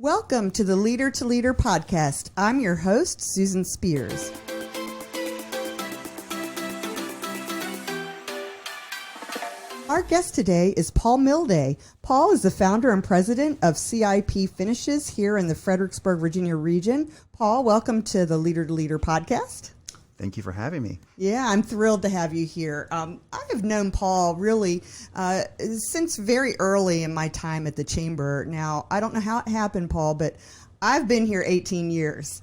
Welcome to the Leader to Leader podcast. I'm your host, Susan Spears. Our guest today is Paul Milde. Paul is the founder and president of CIP Finishes here in the Fredericksburg, Virginia region. Paul, welcome to the Leader to Leader podcast. Thank you for having me. Yeah, I'm thrilled to have you here. I have known Paul really since very early in my time at the Chamber. Now, I don't know how it happened, Paul, but I've been here 18 years.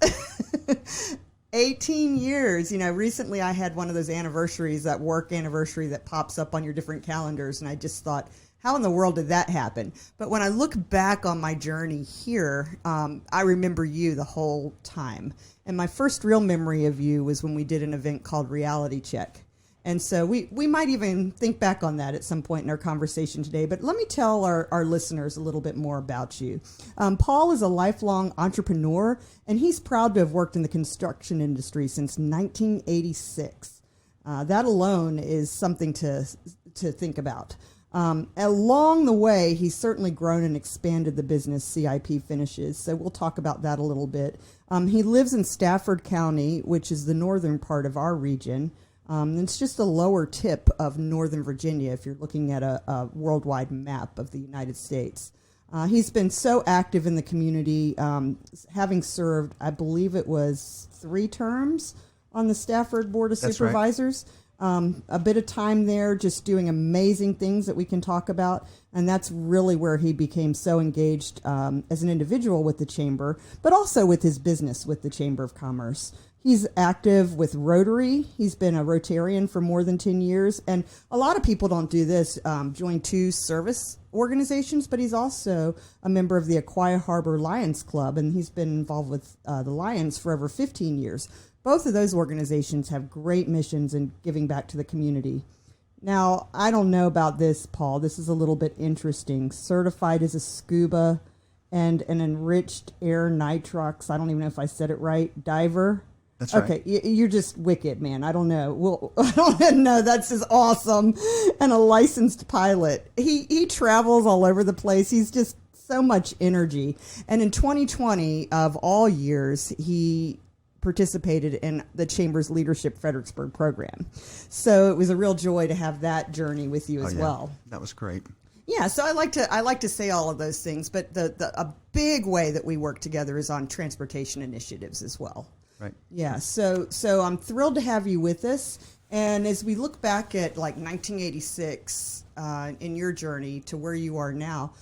18 years. You know, recently I had one of those anniversaries, that work anniversary that pops up on your different calendars, and I just thought, how in the world did that happen? But when I look back on my journey here, I remember you the whole time. And my first real memory of you was when we did an event called Reality Check. And so we might even think back on that at some point in our conversation today. But let me tell our listeners a little bit more about you. Paul is a lifelong entrepreneur, and he's proud to have worked in the construction industry since 1986. That alone is something to think about. Along the way, he's certainly grown and expanded the business CIP Finishes, so we'll talk about that a little bit. He lives in Stafford County, which is the northern part of our region. It's just the lower tip of Northern Virginia if you're looking at a worldwide map of the United States. He's been so active in the community, having served, I believe it was 3 terms on the Stafford Board of Supervisors. Right. A bit of time there just doing amazing things that we can talk about. And that's really where he became so engaged as an individual with the Chamber, but also with his business with the Chamber of Commerce. He's active with Rotary. He's been a Rotarian for more than 10 years. And a lot of people don't do this, join 2 service organizations, but he's also a member of the Aquia Harbor Lions Club, and he's been involved with the Lions for over 15 years. Both of those organizations have great missions in giving back to the community. Now, I don't know about this, Paul. This is a little bit interesting. Certified as a scuba and an enriched air nitrox, I don't even know if I said it right, diver. That's right. Okay, you're just wicked, man. I don't know. Well, I don't know. That's just awesome. And a licensed pilot. He travels all over the place. He's just so much energy. And in 2020, of all years, he participated in the Chamber's Leadership Fredericksburg program. So it was a real joy to have that journey with you as well. That was great. Yeah, so I like to say all of those things, but a big way that we work together is on transportation initiatives as well. Right. Yeah, so I'm thrilled to have you with us. And as we look back at like 1986 in your journey to where you are now,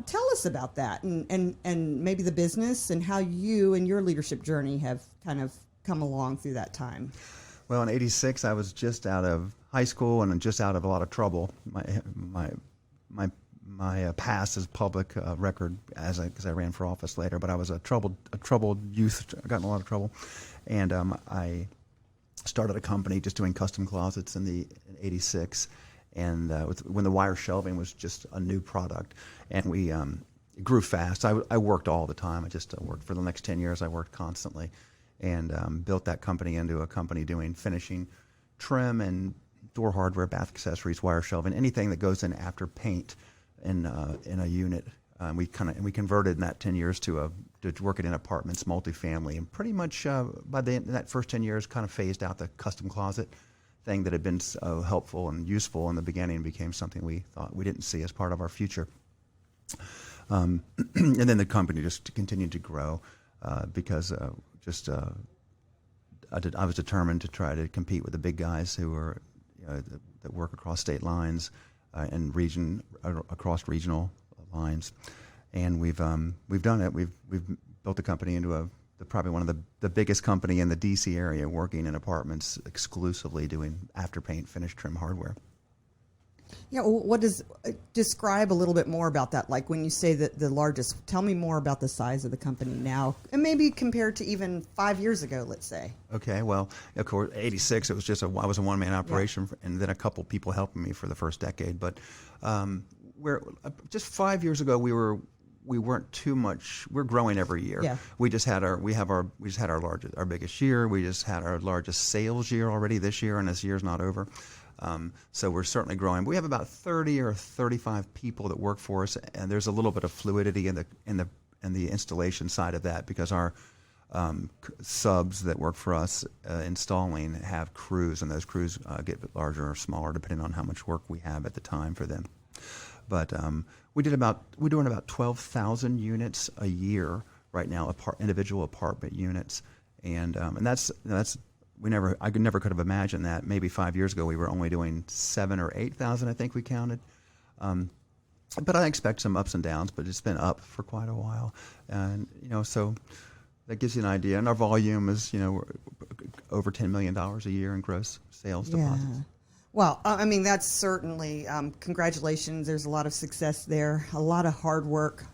tell us about that and maybe the business and how you and your leadership journey have kind of come along through that time. Well, in '86, I was just out of high school and just out of a lot of trouble. My past is public record because I ran for office later, but I was a troubled youth. I got in a lot of trouble, and I started a company just doing custom closets in '86. And when the wire shelving was just a new product, and we grew fast. I worked all the time. I just worked for the next 10 years. I worked constantly, and built that company into a company doing finishing, trim, and door hardware, bath accessories, wire shelving, anything that goes in after paint in a unit. We converted in that 10 years to working in apartments, multifamily, and pretty much by the end of that first 10 years, kind of phased out the custom closet thing that had been so helpful and useful in the beginning, became something we thought we didn't see as part of our future. And then the company just continued to grow because I was determined to try to compete with the big guys who are that work across state lines and across regional lines. And we've done it. We've built the company into probably one of the biggest company in the DC area, working in apartments exclusively doing after paint, finish, trim, hardware. Yeah, well, describe a little bit more about that? Like when you say that the largest, tell me more about the size of the company now, and maybe compared to even 5 years ago, let's say. Okay, well, of course, '86, it was just I was a one-man operation, and then a couple people helping me for the first decade. But just 5 years ago, we weren't too much. We're growing every year. Yeah. We just had our biggest year. We just had our largest sales year already this year, and this year's not over. So we're certainly growing. We have about 30 or 35 people that work for us, and there's a little bit of fluidity in the installation side of that, because our subs that work for us installing have crews, and those crews get larger or smaller depending on how much work we have at the time for them. But we're doing about 12,000 units a year right now, individual apartment units, and that's I never could have imagined that. Maybe 5 years ago we were only doing 7,000 or 8,000, I think we counted. But I expect some ups and downs, but it's been up for quite a while, and so that gives you an idea. And our volume is we're over $10 million a year in gross sales deposits. Well, I mean, that's certainly, congratulations. There's a lot of success there, a lot of hard work.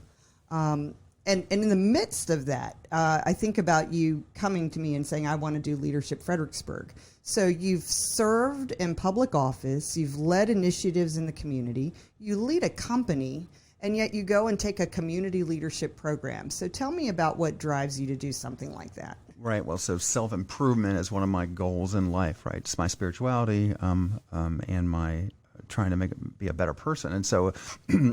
And in the midst of that, I think about you coming to me and saying, I want to do Leadership Fredericksburg. So you've served in public office, you've led initiatives in the community, you lead a company, and yet you go and take a community leadership program. So tell me about what drives you to do something like that. Right. Well, so self-improvement is one of my goals in life, right? It's my spirituality and my trying to be a better person. And so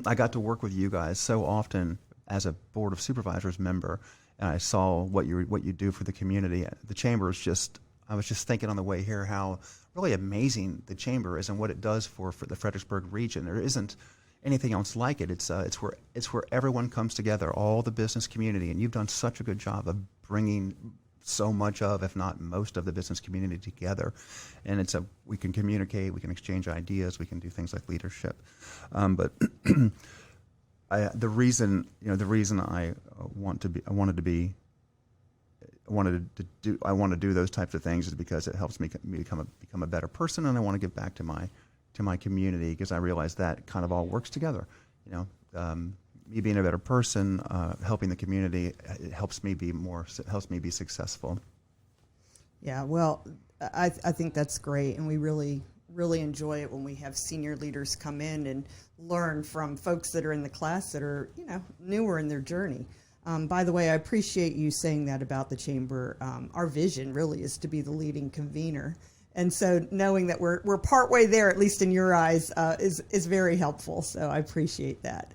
I got to work with you guys so often as a Board of Supervisors member, and I saw what you do for the community. The chamber is I was just thinking on the way here how really amazing the chamber is and what it does for the Fredericksburg region. There isn't anything else like it. It's where everyone comes together, all the business community, and you've done such a good job of bringing so much of, if not most of, the business community together. And we can communicate, we can exchange ideas, we can do things like leadership. But the reason I want to do those types of things is because it helps me become a better person, and I want to give back to my community, because I realize that kind of all works together. Me being a better person, helping the community, it helps me be successful. Yeah, well, I think that's great, and we really enjoy it when we have senior leaders come in and learn from folks that are in the class that are newer in their journey. By the way, I appreciate you saying that about the chamber. Our vision really is to be the leading convener. And so knowing that we're partway there, at least in your eyes, is very helpful. So I appreciate that.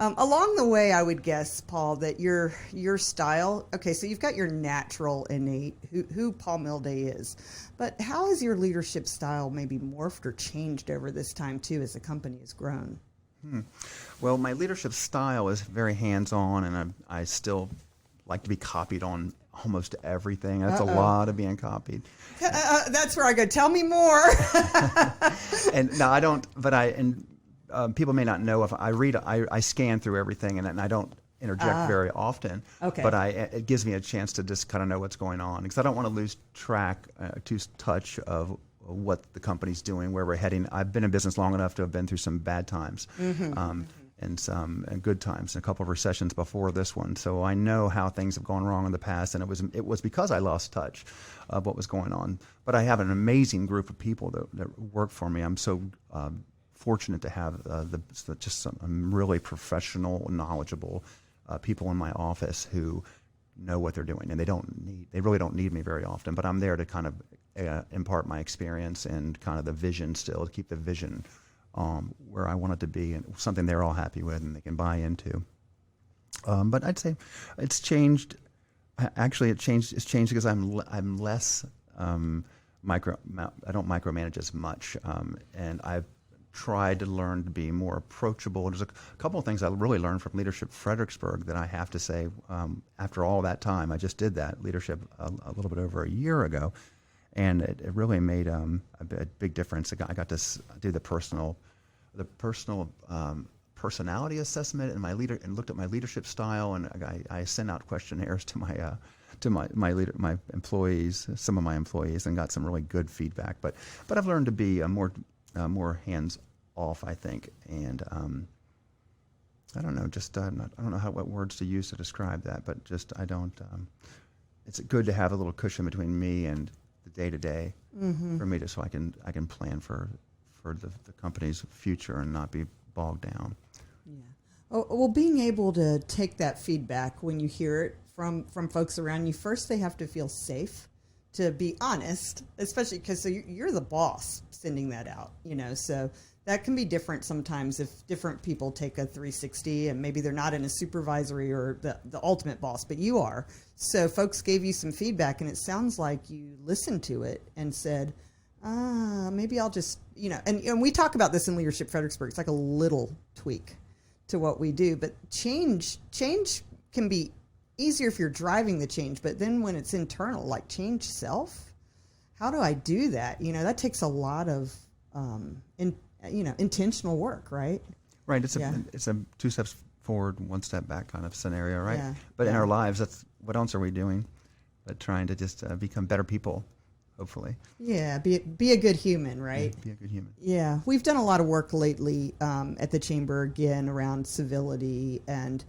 Along the way, I would guess, Paul, that your style, okay, so you've got your natural innate, who Paul Milde is, but how has your leadership style maybe morphed or changed over this time, too, as the company has grown? Well, my leadership style is very hands-on, and I still like to be copied on almost everything. That's a lot of being copied. That's where I go, tell me more. And no, I don't, but people may not know if I scan through everything, and I don't interject very often. Okay. But it gives me a chance to just kind of know what's going on, because I don't want to lose touch of what the company's doing, where we're heading. I've been in business long enough to have been through some bad times, and some good times, and a couple of recessions before this one. So I know how things have gone wrong in the past, and it was because I lost touch of what was going on. But I have an amazing group of people that work for me. I'm so fortunate to have just some really professional, knowledgeable people in my office who know what they're doing, and they really don't need me very often. But I'm there to kind of impart my experience and kind of the vision, still to keep the vision where I want it to be, and something they're all happy with and they can buy into. But I'd say it's changed. Actually, it's changed because I'm less I don't micromanage as much, and I've tried to learn to be more approachable. There's a couple of things I really learned from Leadership Fredericksburg that I have to say, after all that time. I just did that leadership a little bit over a year ago, and it really made a big difference. I got to do the personal personality assessment and looked at my leadership style, and I sent out questionnaires to my employees, some of my employees, and got some really good feedback. But I've learned to be more hands off, I think, and I don't know, just I don't know what words to use to describe that, but just I don't. It's good to have a little cushion between me and the day to day for me, so I can plan for the company's future and not be bogged down. Yeah. Well, being able to take that feedback when you hear it from folks around you, first they have to feel safe to be honest, especially because you're the boss sending that out, so that can be different sometimes if different people take a 360 and maybe they're not in a supervisory or the ultimate boss, but you are. So folks gave you some feedback, and it sounds like you listened to it and said, maybe I'll just, and we talk about this in Leadership Fredericksburg. It's like a little tweak to what we do, but change can be easier if you're driving the change, but then when it's internal, like change self, how do I do that? That takes a lot of, intentional work, right? Right. It's a 2 steps forward, 1 step back kind of scenario, right? Yeah. But in our lives, that's what else are we doing? But trying to just become better people, hopefully. Yeah. Be a good human, right? Yeah, be a good human. Yeah. We've done a lot of work lately at the Chamber again around civility and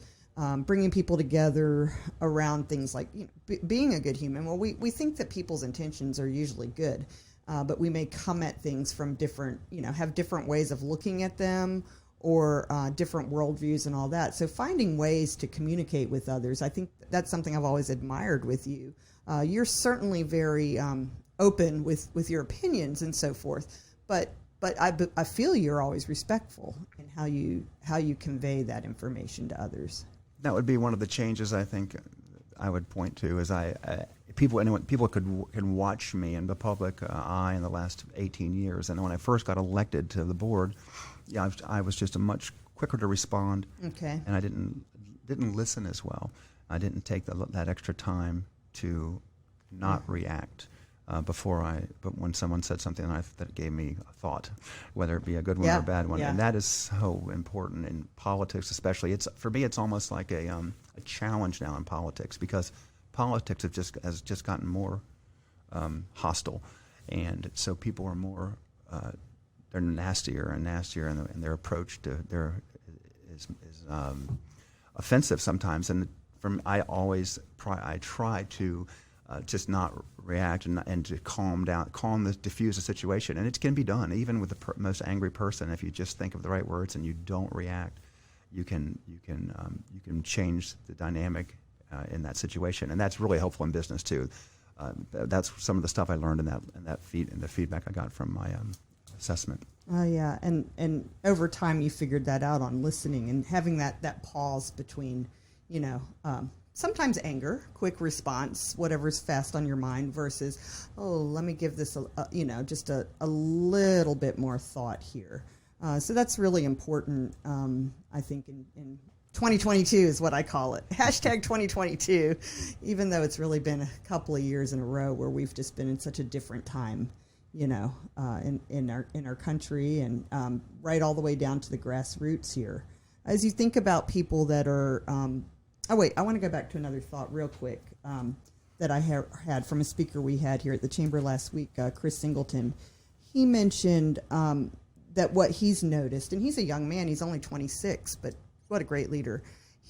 bringing people together around things like being a good human. Well, we think that people's intentions are usually good, but we may come at things from different, have different ways of looking at them or different worldviews and all that. So finding ways to communicate with others, I think that's something I've always admired with you. You're certainly very open with your opinions and so forth, but I feel you're always respectful in how you convey that information to others. That would be one of the changes I think I would point to is people can watch me in the public eye in the last 18 years. And when I first got elected to the board, I was just much quicker to respond. Okay. And I didn't listen as well. I didn't take that extra time to not react but when someone said something that gave me a thought, whether it be a good one or a bad one. Yeah. And that is so important in politics, especially. For me, it's almost like a challenge now in politics, because politics has just gotten more hostile, and so people are more they're nastier and nastier, and their approach is offensive sometimes. And I try to just not react and to diffuse the situation. And it can be done even with the most angry person. If you just think of the right words and you don't react, you can change the dynamic in that situation. And that's really helpful in business too. That's some of the stuff I learned in the feedback I got from my assessment. Oh yeah, and over time you figured that out on listening and having that pause between, sometimes anger, quick response, whatever's fast on your mind, versus, let me give this just a little bit more thought here. So that's really important, I think, in 2022 is what I call it. Hashtag 2022, even though it's really been a couple of years in a row where we've just been in such a different time, in our country, and right all the way down to the grassroots here. As you think about people that are, I want to go back to another thought real quick that I had from a speaker we had here at the Chamber last week, Chris Singleton. He mentioned that what he's noticed, and he's a young man, he's only 26, but what a great leader.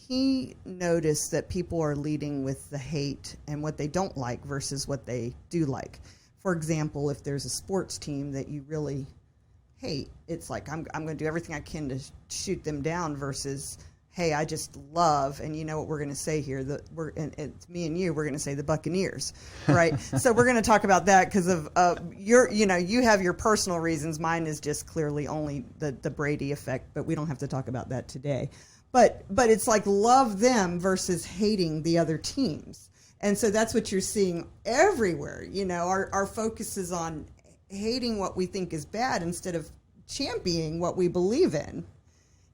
He noticed that people are leading with the hate and what they don't like versus what they do like. For example, if there's a sports team that you really hate, it's like, I'm going to do everything I can to shoot them down versus, hey, I just love, and you know what we're going to say here, and it's me and you, we're going to say the Buccaneers, right? So we're going to talk about that because of you have your personal reasons. Mine is just clearly only the Brady effect, but we don't have to talk about that today. But it's like love them versus hating the other teams. And so that's what you're seeing everywhere. Our focus is on hating what we think is bad instead of championing what we believe in.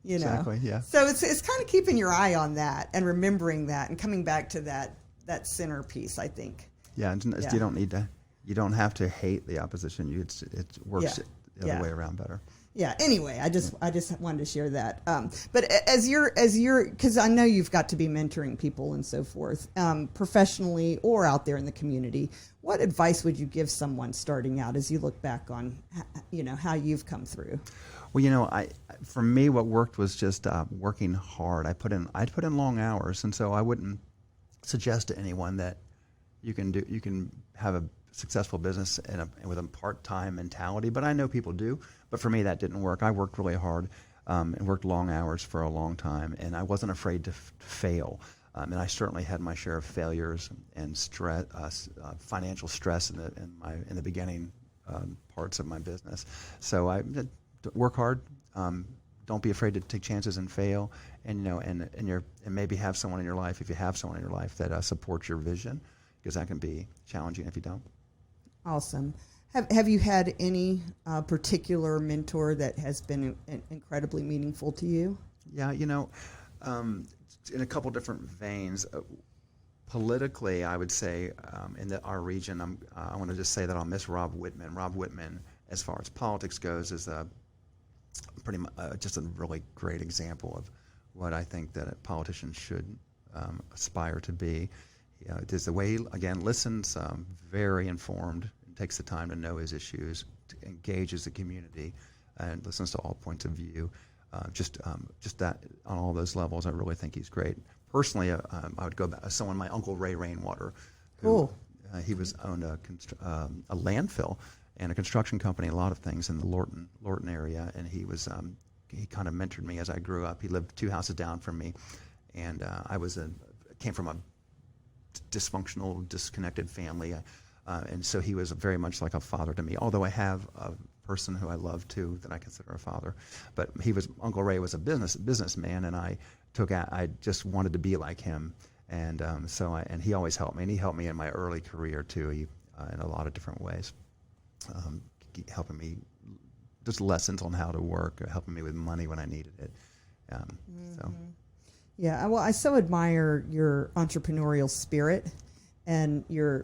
Exactly, yeah. So it's kind of keeping your eye on that and remembering that and coming back to that centerpiece, I think. Yeah, you don't have to hate the opposition. It works the other way around better. Yeah. Anyway, I just wanted to share that. But as you're, because I know you've got to be mentoring people and so forth, professionally or out there in the community. What advice would you give someone starting out as you look back on, how you've come through? Well, for me, what worked was just working hard. I'd put in long hours, and so I wouldn't suggest to anyone that you can have a successful business with a part-time mentality. But I know people do. But for me, that didn't work. I worked really hard and worked long hours for a long time, and I wasn't afraid to fail. And I certainly had my share of failures and stress, financial stress in the beginning parts of my business. So I work hard. Don't be afraid to take chances and fail, and maybe have someone in your life, if you have someone in your life that supports your vision, because that can be challenging if you don't. Awesome. Have you had any particular mentor that has been incredibly meaningful to you? Yeah, in a couple different veins. Politically, I would say in our region, I want to just say that I'll miss Rob Whitman. Rob Whitman, as far as politics goes, is pretty much just a really great example of what I think that a politician should aspire to be. Just the way, again, listens, very informed, and takes the time to know his issues, engages the community, and listens to all points of view. Just that on all those levels, I really think he's great. Personally, I would go back. My Uncle Ray Rainwater, who he owned a landfill and a construction company, a lot of things in the Lorton area, and he kind of mentored me as I grew up. He lived 2 houses down from me, and I came from a dysfunctional, disconnected family, and so he was very much like a father to me. Although I have a person who I love too that I consider a father, but Uncle Ray was a businessman, and I just wanted to be like him, and and he always helped me, and he helped me in my early career too, in a lot of different ways, helping me just lessons on how to work, helping me with money when I needed it. So. Yeah, well, I so admire your entrepreneurial spirit, and you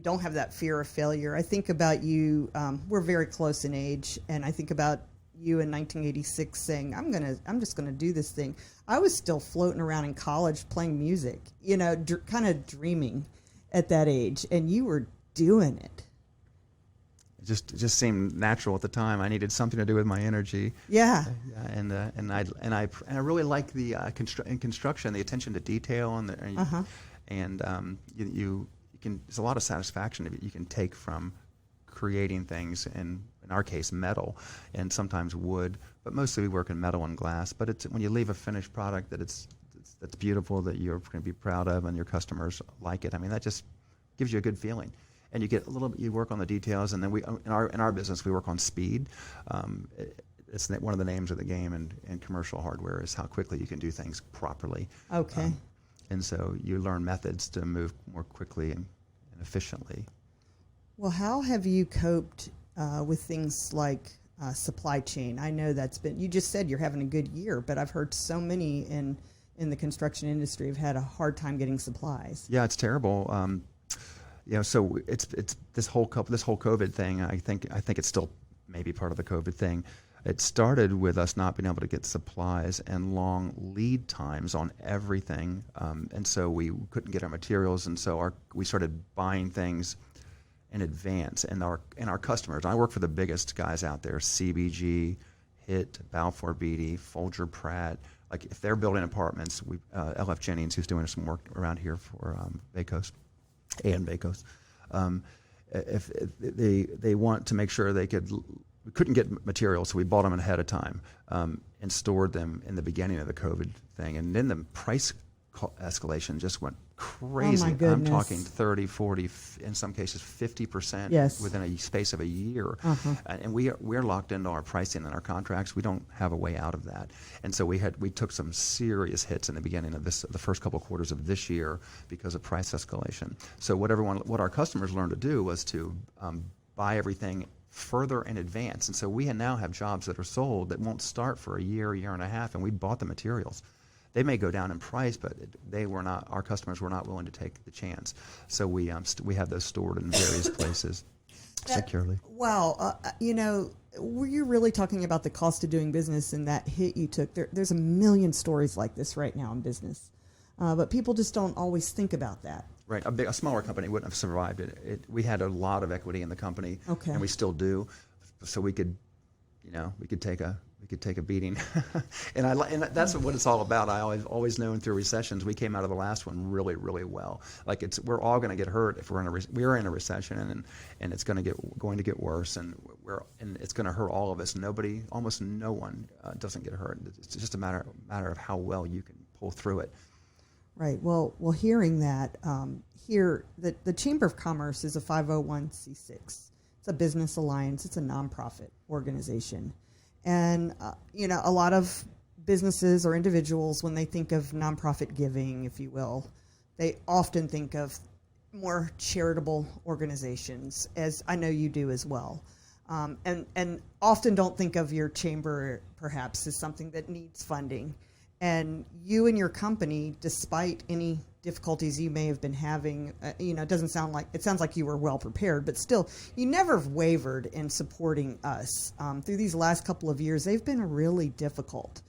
don't have that fear of failure. I think about you. We're very close in age, and I think about you in 1986 saying, I'm just gonna do this thing. I was still floating around in college playing music, kind of dreaming at that age, and you were doing it. It just seemed natural at the time. I needed something to do with my energy. Yeah. And I really like the in construction, the attention to detail, and you can. There's a lot of satisfaction that you can take from creating things, and in our case, metal, and sometimes wood, but mostly we work in metal and glass. But it's when you leave a finished product that's beautiful, that you're going to be proud of, and your customers like it. I mean, that just gives you a good feeling. And you work on the details, and then in our business we work on speed. It's one of the names of the game in commercial hardware is how quickly you can do things properly. Okay. And so you learn methods to move more quickly and efficiently. Well, how have you coped with things like supply chain? I know you just said you're having a good year, but I've heard so many in the construction industry have had a hard time getting supplies. Yeah, it's terrible. So it's this whole COVID thing. I think it's still maybe part of the COVID thing. It started with us not being able to get supplies and long lead times on everything, and so we couldn't get our materials, and so we started buying things in advance. And our customers. I work for the biggest guys out there: CBG, HIT, Balfour Beatty, Folger Pratt. Like if they're building apartments, LF Jennings, who's doing some work around here for Baycoast. And Baycoast, if they want to make sure we couldn't get materials, so we bought them ahead of time and stored them in the beginning of the COVID thing, and then the price escalation just went crazy. Oh my goodness. I'm talking 30, 40, in some cases 50% within a space of a year. Uh-huh. And we're locked into our pricing and our contracts. We don't have a way out of that. And so we took some serious hits in the beginning of the first couple of quarters of this year because of price escalation. So what our customers learned to do was to buy everything further in advance. And so we now have jobs that are sold that won't start for a year and a half, and we bought the materials. They may go down in price, but our customers were not willing to take the chance. So we have those stored in various places securely. Wow. Were you really talking about the cost of doing business and that hit you took? There's a million stories like this right now in business, but people just don't always think about that. Right. A smaller company wouldn't have survived it. We had a lot of equity in the company, and we still do. So we could take a beating, and that's what it's all about. I always known through recessions, we came out of the last one really, really well. Like we're all going to get hurt if we're in a recession, and it's going to get worse, and it's going to hurt all of us. Almost no one doesn't get hurt. It's just a matter of how well you can pull through it. Right. Well, hearing that, the Chamber of Commerce is a 501c6. It's a business alliance. It's a nonprofit organization. And, a lot of businesses or individuals, when they think of nonprofit giving, if you will, they often think of more charitable organizations, as I know you do as well. And often don't think of your chamber perhaps as something that needs funding. And you and your company, despite any difficulties you may have been having, it sounds like you were well prepared, but still, you never wavered in supporting us. Through these last couple of years, they've been really difficult,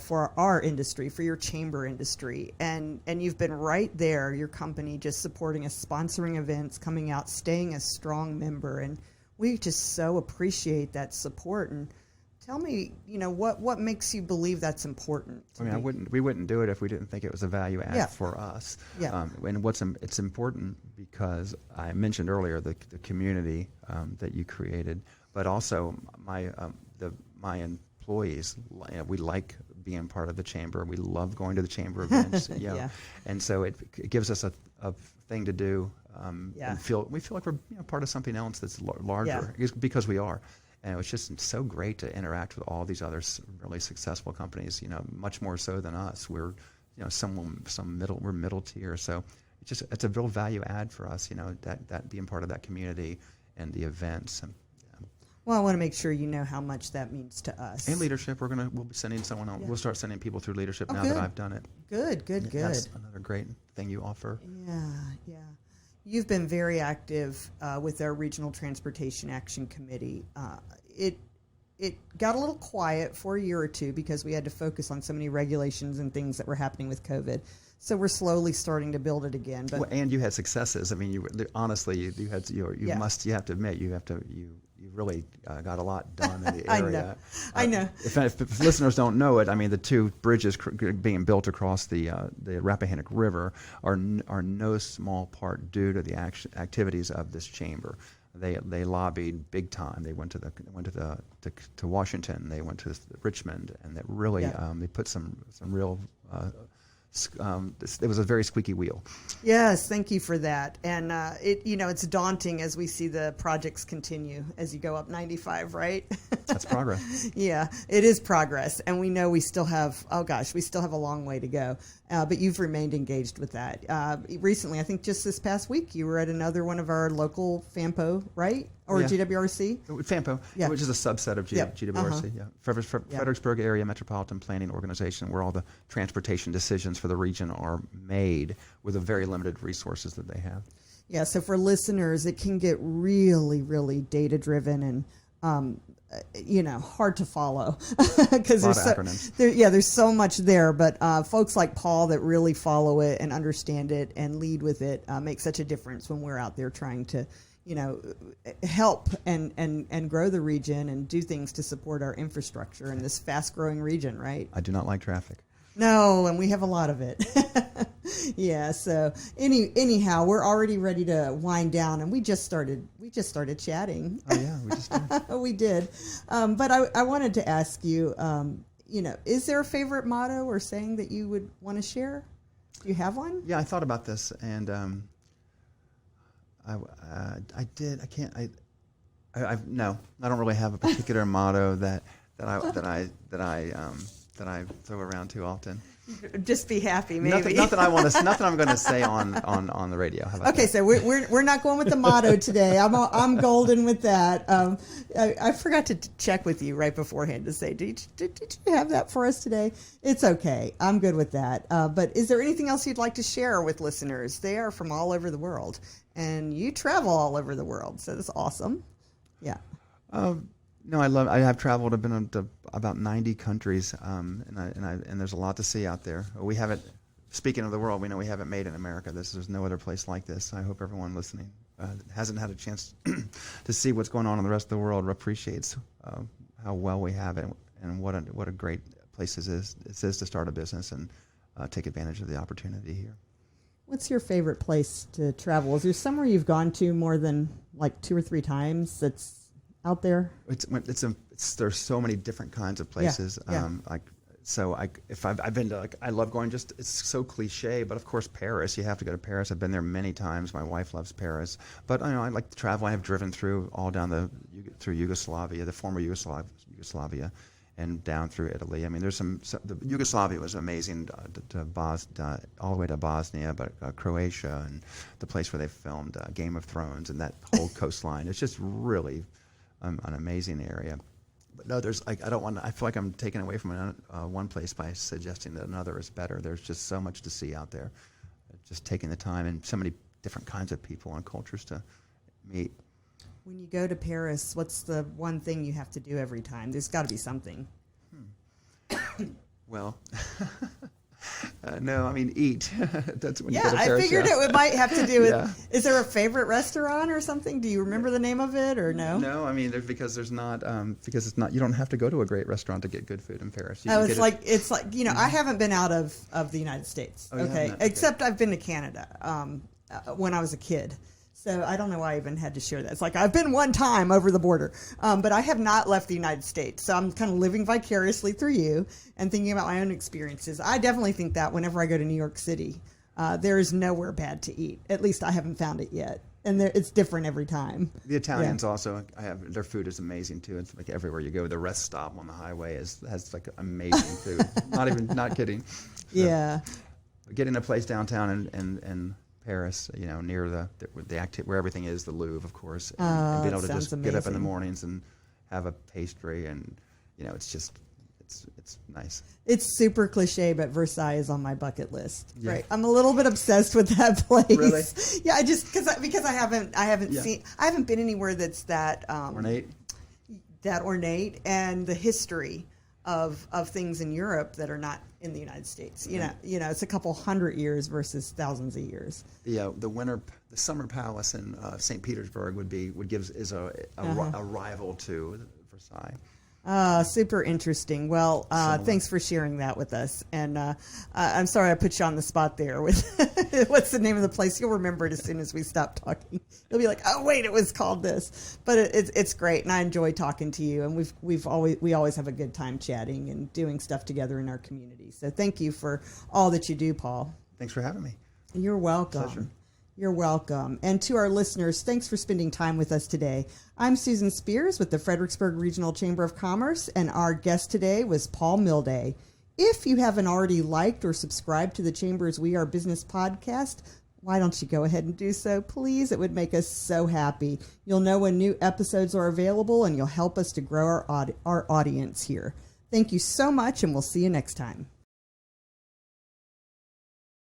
for our industry, for your chamber industry. And you've been right there, your company, just supporting us, sponsoring events, coming out, staying a strong member. And we just so appreciate that support. And tell me, what makes you believe that's important? We wouldn't do it if we didn't think it was a value add for us. Yeah. And it's important because I mentioned earlier the community that you created, but also my employees. We like being part of the chamber. We love going to the chamber events. Yeah. And so it gives us a thing to do. And we feel like we're part of something else that's larger because we are. And it was just so great to interact with all these other really successful companies, much more so than us. We're, we're middle tier. So it's a real value add for us, that being part of that community and the events. And, well, I want to make sure you know how much that means to us. And leadership, we'll be sending someone else. Yeah. We'll start sending people through leadership now good. that I've done it. Good. That's another great thing you offer. Yeah. You've been very active with our Regional Transportation Action Committee. It got a little quiet for a year or two because we had to focus on so many regulations and things that were happening with COVID. So we're slowly starting to build it again. But and you had successes. I mean, you have to admit you really got a lot done in the area. I know. If listeners don't know it, I mean, the two bridges being built across the Rappahannock River are no small part due to the activities of this chamber. They lobbied big time. They went to Washington. They went to Richmond, and that really they put some real. It was a very squeaky wheel. Yes, thank you for that. And it's daunting as we see the projects continue as you go up 95, right? That's progress. Yeah, it is progress, and we know we still have a long way to go. But you've remained engaged with that. Recently, I think just this past week, you were at another one of our local FAMPO, right? Or GWRC? FAMPO, which is a subset of GWRC. Fredericksburg Area Metropolitan Planning Organization, where all the transportation decisions for the region are made with the very limited resources that they have. Yeah, so for listeners, it can get really, really data-driven and hard to follow because there's so much there. But folks like Paul that really follow it and understand it and lead with it make such a difference when we're out there trying to, help and grow the region and do things to support our infrastructure in this fast-growing region, right? I do not like traffic. No, and we have a lot of it. Yeah. So anyhow, we're already ready to wind down, and we just started chatting. Oh yeah, we just did. We did. But I wanted to ask you, is there a favorite motto or saying that you would want to share? Do you have one? Yeah, I thought about this, and I did. I can't. No, I don't really have a particular motto that I throw around too often. Just be happy, maybe. Nothing I'm going to say on the radio. How about okay, that? so we're not going with the motto today. I'm golden with that. I forgot to check with you right beforehand to say, did you have that for us today? It's okay. I'm good with that. But is there anything else you'd like to share with listeners? They are from all over the world, and you travel all over the world, so that's awesome. Yeah. No, I have traveled. I've been to about 90 countries, and there's a lot to see out there. We haven't. Speaking of the world, we know we haven't made it in America. There's no other place like this. I hope everyone listening hasn't had a chance to see what's going on in the rest of the world appreciates how well we have it and what a great place this is to start a business and take advantage of the opportunity here. What's your favorite place to travel? Is there somewhere you've gone to more than like 2 or 3 times that's out there? There's so many different kinds of places. I've been to, I love going. It's so cliche, but of course Paris. You have to go to Paris. I've been there many times. My wife loves Paris, but I like to travel. I have driven through all down through Yugoslavia, the former Yugoslavia Yugoslavia, and down through Italy. I mean, there's the Yugoslavia was amazing all the way to Bosnia, but Croatia and the place where they filmed Game of Thrones and that whole coastline. It's just really an amazing area. But no, I don't want. I feel like I'm taking away from one place by suggesting that another is better. There's just so much to see out there. Just taking the time and so many different kinds of people and cultures to meet. When you go to Paris, what's the one thing you have to do every time? There's got to be something. Well, no, I mean eat. That's when you go to I Paris. figured it might have to do with. Yeah. Is there a favorite restaurant or something? Do you remember the name of it or no? No, I mean because there's not because it's not. You don't have to go to a great restaurant to get good food in Paris. It's like I haven't been out of the United States. Oh, okay, except I've been to Canada when I was a kid. So I don't know why I even had to share that. It's like I've been one time over the border, but I have not left the United States. So I'm kind of living vicariously through you and thinking about my own experiences. I definitely think that whenever I go to New York City, there is nowhere bad to eat. At least I haven't found it yet. And it's different every time. The Italians also, their food is amazing too. It's like everywhere you go. The rest stop on the highway has like amazing food. Not kidding. So, yeah. Getting a place downtown and Paris, near where everything is, the Louvre, of course, and being able to just get up in the mornings and have a pastry, and it's nice. It's super cliche, but Versailles is on my bucket list. Yeah. Right, I'm a little bit obsessed with that place. Really? Yeah, I just because I haven't been anywhere that's that ornate, and the history of things in Europe that are not in the United States. It's a couple hundred years versus thousands of years. The summer palace in St. Petersburg is a rival to Versailles. Super interesting. Well, thanks for sharing that with us. And I'm sorry I put you on the spot there with what's the name of the place? You'll remember it as soon as we stop talking. You'll be like, oh wait, it was called this. But it's great, and I enjoy talking to you. And we always have a good time chatting and doing stuff together in our community. So thank you for all that you do, Paul. Thanks for having me. You're welcome. Pleasure. You're welcome. And to our listeners, thanks for spending time with us today. I'm Susan Spears with the Fredericksburg Regional Chamber of Commerce, and our guest today was Paul Milde. If you haven't already liked or subscribed to the Chamber's We Are Business podcast, why don't you go ahead and do so, please? It would make us so happy. You'll know when new episodes are available, and you'll help us to grow our audience here. Thank you so much, and we'll see you next time.